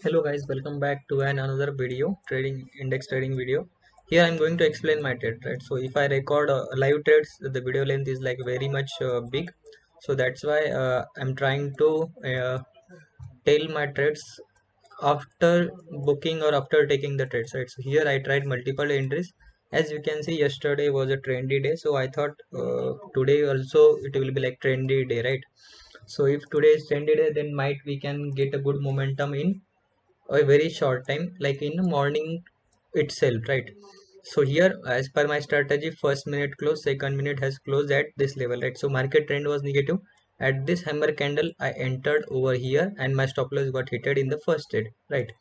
Hello guys, welcome back to another video, trading index trading video. Here I'm going to explain my trade, right? So if I record live trades, the video length is like very much big. So that's why I'm trying to tell my trades after booking or after taking the trades, right? So here I tried multiple entries. As you can see, yesterday was a trendy day, so I thought today also it will be like trendy day, right? So if today is trendy day, then might we can get a good momentum in a very short time, like in the morning itself, right? So here, as per my strategy, first minute close, second minute has closed at this level, right? So market trend was negative. At this hammer candle I entered over here and my stop loss got hit in the first trade, right?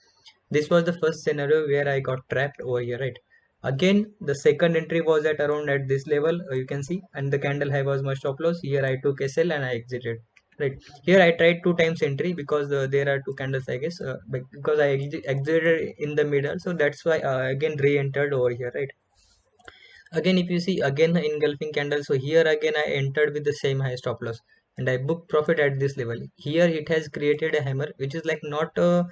This was the first scenario where I got trapped over here, right? Again, the second entry was at around at this level, you can see, and the candle high was my stop loss. Here I took a sell and I exited, right? Here I tried two times entry because there are two candles, I guess, because I exited in the middle, so that's why again re-entered over here, right? Again, if you see, again the engulfing candle, so here again I entered with the same high stop loss and I booked profit at this level. Here it has created a hammer which is like not a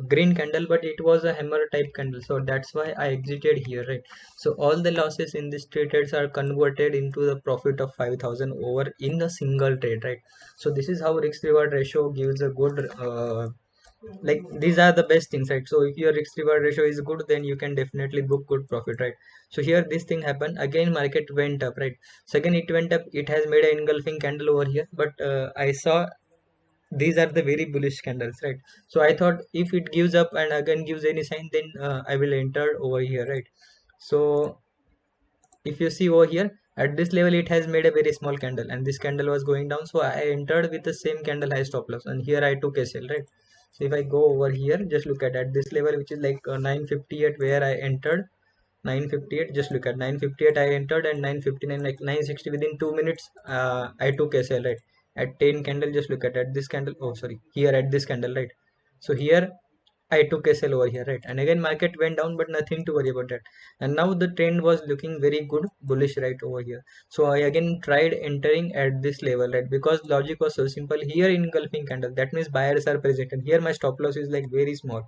green candle, but it was a hammer type candle, so that's why I exited here, right? So all the losses in this trades are converted into the profit of 5,000 over in a single trade, right? So this is how risk reward ratio gives a good like these are the best things, right? So if your risk reward ratio is good, then you can definitely book good profit, right? So here this thing happened. Again market went up, right? So again it went up, it has made an engulfing candle over here, but I saw these are the very bullish candles, right? So I thought if it gives up and again gives any sign, then I will enter over here, right? So if you see over here at this level, it has made a very small candle and this candle was going down, so I entered with the same candle high stop loss and here I took a sell, right? So if I go over here, just look at this level, which is like 958 where I entered. 958, just look at 958 I entered, and 959, like 960, within 2 minutes I took a sell, right? At 10 candle, just look at this candle, oh sorry, here at this candle, right? So here I took a sell over here, right? And again market went down, but nothing to worry about that. And now the trend was looking very good, bullish, right over here. So I again tried entering at this level, right? Because logic was so simple. Here engulfing candle, that means buyers are present, and here my stop loss is like very small.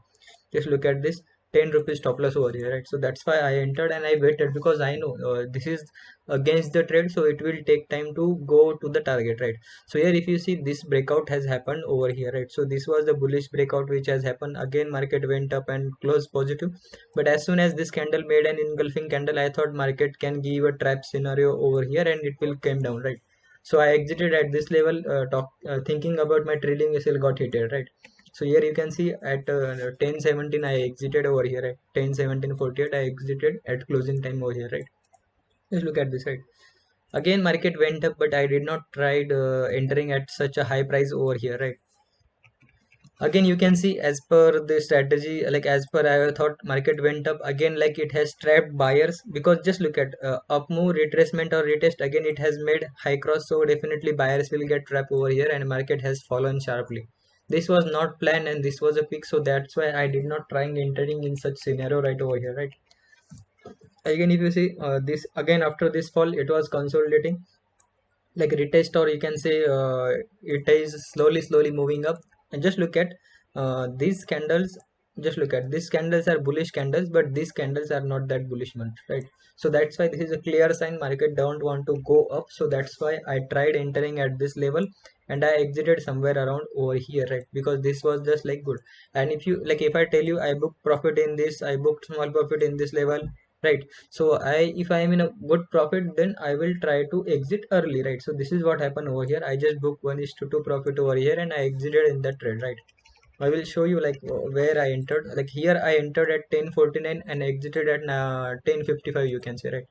Just look at this, 10 rupees stop loss over here, right? So that's why I entered and I waited, because I know this is against the trend, so it will take time to go to the target, right? So here if you see, this breakout has happened over here, right? So this was the bullish breakout which has happened. Again market went up and closed positive, but as soon as this candle made an engulfing candle, I thought market can give a trap scenario over here and it will come down, right? So I exited at this level, thinking about my trailing SL got hit, right? So here you can see at 10:17 I exited over here at 10:17:48 I exited at closing time over here, right? Just look at this, right? Again market went up, but I did not tried entering at such a high price over here, right? Again you can see, as per the strategy, like as per I thought, market went up again, like it has trapped buyers, because just look at up move, retracement or retest, again it has made high cross, so definitely buyers will get trapped over here and market has fallen sharply. This was not planned and this was a pick, so that's why I did not trying entering in such scenario right over here, right? Again if you see, this again after this fall it was consolidating, like retest, or you can say it is slowly moving up. And just look at these candles, just look at these candles are bullish candles, but these candles are not that bullish ones, right? So that's why this is a clear sign market don't want to go up, so that's why I tried entering at this level and I exited somewhere around over here, right? Because this was just like good. And if you like, if I tell you I booked profit in this, I booked small profit in this level, right? So I, if I am in a good profit, then I will try to exit early, right? So this is what happened over here. I just booked 1:2 profit over here and I exited in that trade, right? I will show you like where I entered. Like here I entered at 10:49 and exited at 10:55, you can say, right?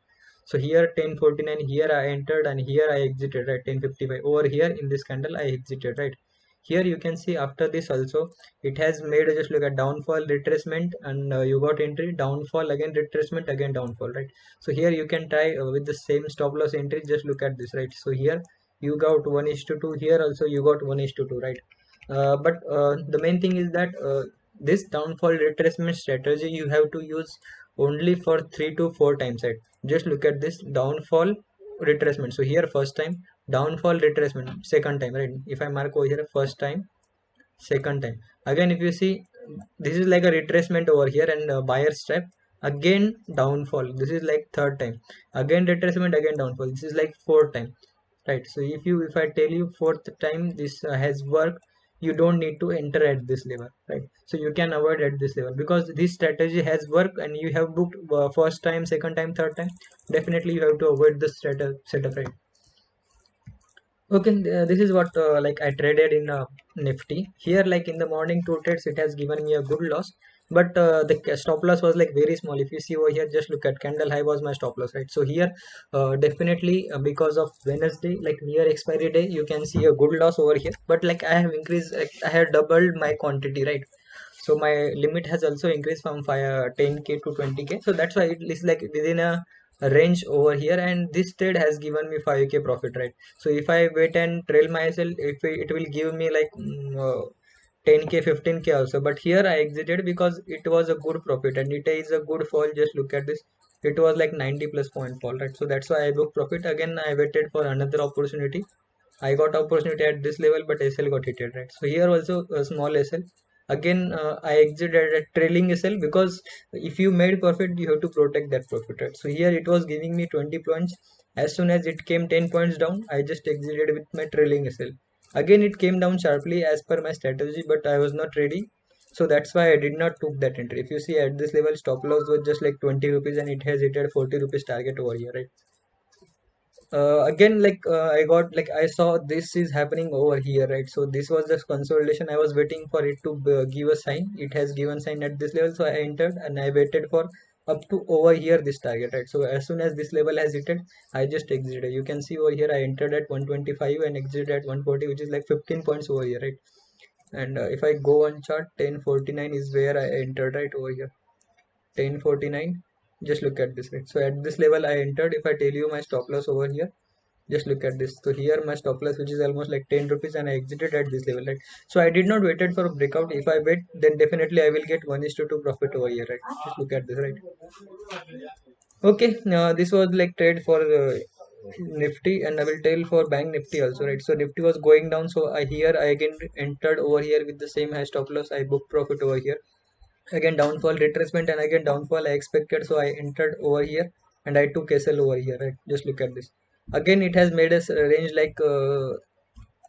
So here 10:49, here I entered and here I exited at 10:55. Over here in this candle I exited, right? Here you can see after this also it has made, just look at downfall, retracement, and you got entry, downfall, again retracement, again downfall, right? So here you can try with the same stop loss entry. Just look at this, right? So here you got 1:2, here also you got 1:2, right? But the main thing is that this downfall retracement strategy you have to use only for 3 to 4 times, right? Just look at this downfall retracement. So here first time, downfall retracement second time, right? If I mark over here first time, second time, again if you see this is like a retracement over here and buyer trap, again downfall. This is like third time, again retracement, again downfall. This is like fourth time, right? So if I tell you fourth time this has worked, you don't need to enter at this level, right? So you can avoid at this level because this strategy has worked and you have booked first time, second time, third time. Definitely you have to avoid this setup, right? Okay, this is what like I traded in Nifty. Here, like in the morning two trades, it has given me a good loss, but the stop loss was like very small. If you see over here, just look at candle high was my stop loss, right? So here, definitely because of Wednesday, like near expiry day, you can see a good loss over here. But like I have increased, like, I have doubled my quantity, right? So my limit has also increased from 10k to 20k. So that's why it is like within a range over here, and this trade has given me 5k profit, right? So if I wait and trail myself, it will give me like 10k, 15k also. But here I exited because it was a good profit and it is a good fall. Just look at this, it was like 90 plus point fall, right? So that's why I booked profit. Again I waited for another opportunity. I got opportunity at this level, but SL got hit, right? So here also a small SL. Again, I exited at trailing SL because if you made profit, you have to protect that profit, right? So here it was giving me 20 points. As soon as it came 10 points down, I just exited with my trailing SL. Again, it came down sharply as per my strategy, but I was not ready. So that's why I did not took that entry. If you see at this level, stop loss was just like 20 rupees and it has hit at 40 rupees target over here, right? Again, like I got, like I saw this is happening over here, right? So this was just consolidation. I was waiting for it to give a sign. It has given sign at this level, so I entered and I waited for up to over here this target, right? So as soon as this level has hit it, I just exited. You can see over here I entered at 125 and exited at 140, which is like 15 points over here, right? And if I go on chart, 1049 is where I entered, right? Over here 1049. Just look at this, right? So at this level I entered. If I tell you my stop loss over here, just look at this. So here my stop loss, which is almost like 10 rupees, and I exited at this level, right? So I did not waited for a breakout. If I wait, then definitely I will get 1:2 profit over here, right? Just look at this, right? Okay, now this was like trade for Nifty, and I will tell for Bank Nifty also, right? So Nifty was going down, so I again entered over here with the same high stop loss. I booked profit over here. Again downfall, retracement, and again downfall I expected, so I entered over here and I took SL over here, right? Just look at this. Again it has made us range like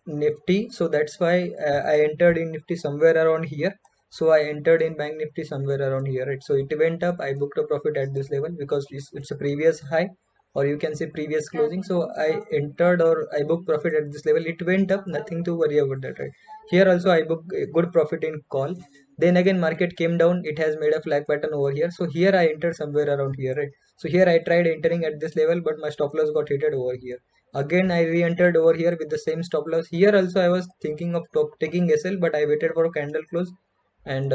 Nifty, so that's why I entered in Nifty somewhere around here. So I entered in Bank Nifty somewhere around here, right? So it went up. I booked a profit at this level because it's a previous high, or you can say previous closing. So I entered or I booked profit at this level. It went up, nothing to worry about that, right? Here also I booked a good profit in call. Then again market came down. It has made a flag pattern over here. So here I entered somewhere around here, right? So here I tried entering at this level, but my stop loss got hit over here. Again I re-entered over here with the same stop loss. Here also I was thinking of taking SL, but I waited for a candle close and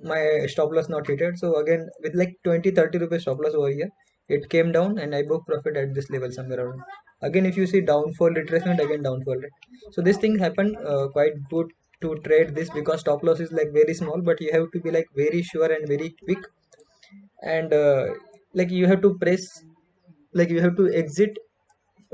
my stop loss not hit it. So again with like 20-30 rupees stop loss over here, it came down and I booked profit at this level somewhere around. Again if you see downfall, retracement, again downfall, right? So this thing happened quite good to trade this because stop loss is like very small, but you have to be like very sure and very quick, and like you have to press, like you have to exit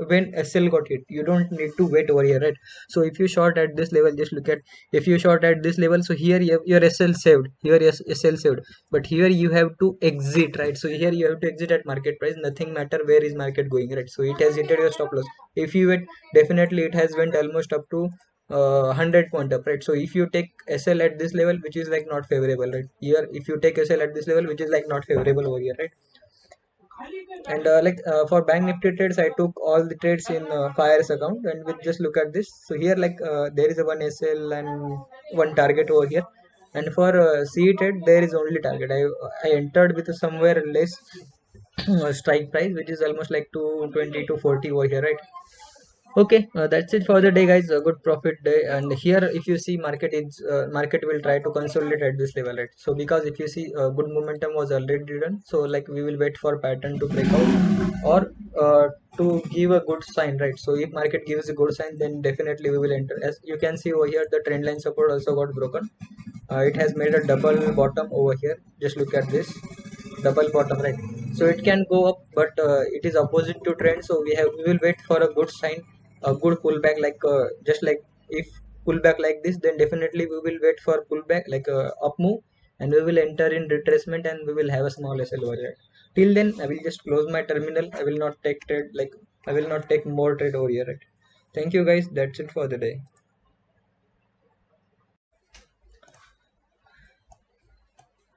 when SL got hit. You don't need to wait over here, right? So if you short at this level, just look at, if you short at this level, so here you have your SL saved, here is SL saved, but here you have to exit, right? So here you have to exit at market price. Nothing matter where is market going, right? So it has hit your stop loss. If you wait, definitely it has went almost up to 100 point up, right? So if you take SL at this level, which is like not favorable, right? Here if you take SL at this level, which is like not favorable over here, right? And for bank nifty trades, I took all the trades in Fire's account, and with just look at this. So here there is a one SL and one target over here, and for C trade there is only target. I entered with somewhere less strike price, which is almost like 220 to 40 over here, right? Okay, that's it for the day, guys. A good profit day, and here if you see market will try to consolidate at this level, right? So because if you see good momentum was already done, so like we will wait for pattern to break out or to give a good sign, right? So if market gives a good sign, then definitely we will enter. As you can see over here, the trend line support also got broken. It has made a double bottom over here. Just look at this double bottom, right? So it can go up, but it is opposite to trend, so we will wait for a good sign, a good pullback, like just like if pullback like this, then definitely we will wait for pullback like a up move, and we will enter in retracement and we will have a small SL over here. Till then I will just close my terminal. I will not take trade, like I will not take more trade over here, right? Thank you guys, that's it for the day.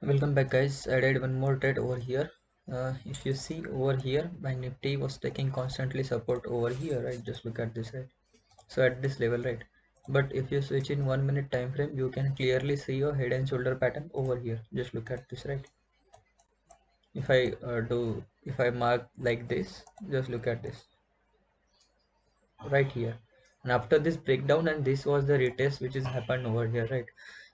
Welcome back guys. I did one more trade over here. If you see over here, my Nifty was taking constantly support over here, right? Just look at this, right? So at this level, right? But if you switch in 1 minute time frame, you can clearly see a head and shoulder pattern over here. Just look at this, right? If I mark like this, just look at this right here. And after this breakdown, and this was the retest which is happened over here, right?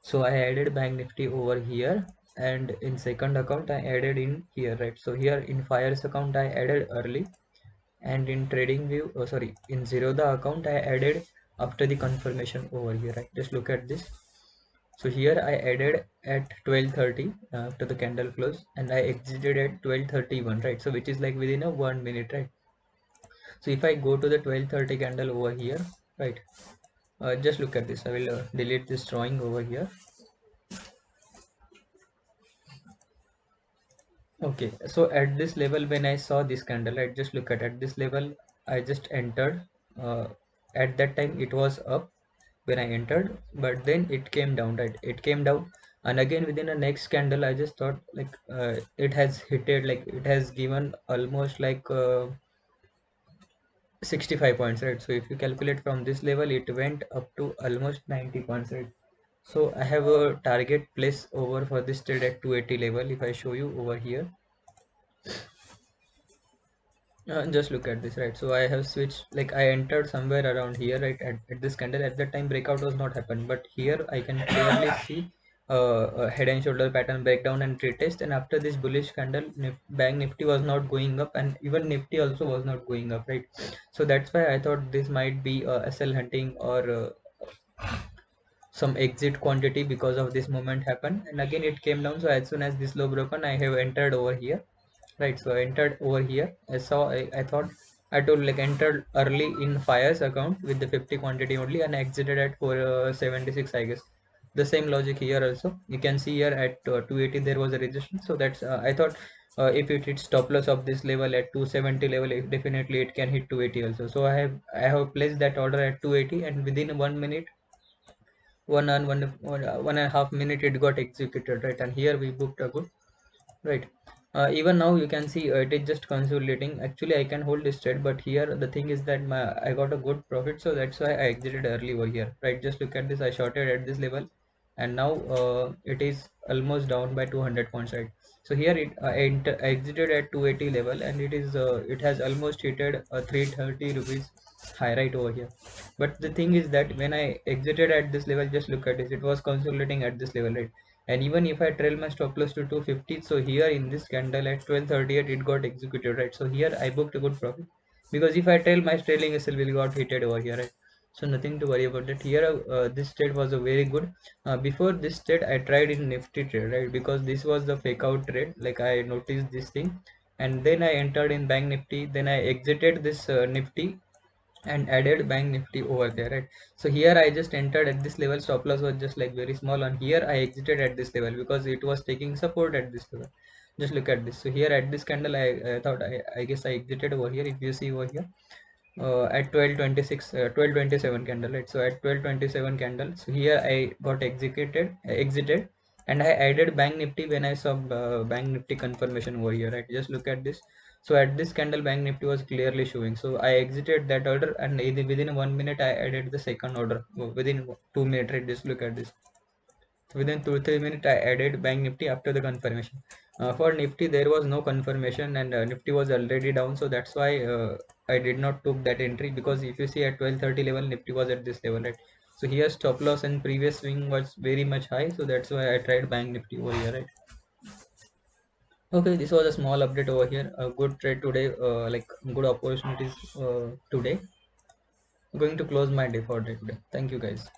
So I added Bank Nifty over here, and in second account I added in here, right? So here in fires account I added early, and in trading view, oh sorry, in Zerodha account I added after the confirmation over here, right? Just look at this. So here I added at 12:30 after the candle close, and I exited at 12:31, right? So which is like within a 1 minute, right? So if I go to the 12:30 candle over here, right? Just look at this. I will delete this drawing over here. Okay, so at this level, when I saw this candle, right? Just look at this level. I just entered. Uh, at that time, it was up when I entered, but then it came down, right? It came down, and again within the next candle, I just thought like it has hitted, like it has given almost like 65 points, right? So if you calculate from this level, it went up to almost 90 points, right? So I have a target place over for this trade at 280 level. If I show you over here, just look at this, right? So I have switched, like I entered somewhere around here, right? At this candle, at that time breakout was not happened, but here I can clearly see a head and shoulder pattern breakdown and retest. And after this bullish candle, Bank Nifty was not going up, and even Nifty also was not going up, right? So that's why I thought this might be SL hunting or some exit quantity because of this moment happened, and again it came down. So as soon as this low broken, I have entered over here, right? So I entered over here. I thought I told like entered early in fires account with the 50 quantity only, and exited at 476, I guess. The same logic here also. You can see here at 280 there was a resistance. So that's I thought if it hits stop loss of this level at 270 level, definitely it can hit 280 also. So I have placed that order at 280, and within 1 minute, one and a half minute it got executed, right? And here we booked a good, right? Even now you can see it is just consolidating. Actually I can hold this trade, but here the thing is that I got a good profit, so that's why I exited early over here, right? Just look at this. I shorted at this level, and now it is almost down by 200 points, right? So here I exited at 280 level, and it has almost hit 330 rupees high right over here. But the thing is that when I exited at this level, just look at this, it was consolidating at this level, right? And even if I trail my stop loss to 250, so here in this candle at 12:38 it got executed, right? So here I booked a good profit, because if I trail, my trailing SL will got hit over here, right? So nothing to worry about that. Here this trade was a very good. Before this trade I tried in Nifty trade, right? Because this was the fake out trade, like I noticed this thing, and then I entered in Bank Nifty, then I exited this Nifty and added Bank Nifty over there, right? So here I just entered at this level. Stop loss was just like very small, and here I exited at this level because it was taking support at this level. Just look at this. So here at this candle, I thought I guess I exited over here. If you see over here, at 12:26 12:27 candle, right? So at 12:27 candle, so here I got exited, and I added Bank Nifty when I saw Bank Nifty confirmation over here, right? Just look at this. So at this candle Bank Nifty was clearly showing, so I exited that order, and within 1 minute I added the second order within 2 minutes, right? Just look at this. Within 2 3 minutes I added Bank Nifty after the confirmation. For Nifty there was no confirmation, and Nifty was already down, so that's why I did not took that entry, because if you see at 12:30 level, Nifty was at this level, right? So here stop loss and previous swing was very much high, so that's why I tried Bank Nifty over here, right? Okay, this was a small update over here. A good trade today, like good opportunities today. I'm going to close my day for day today. Thank you guys.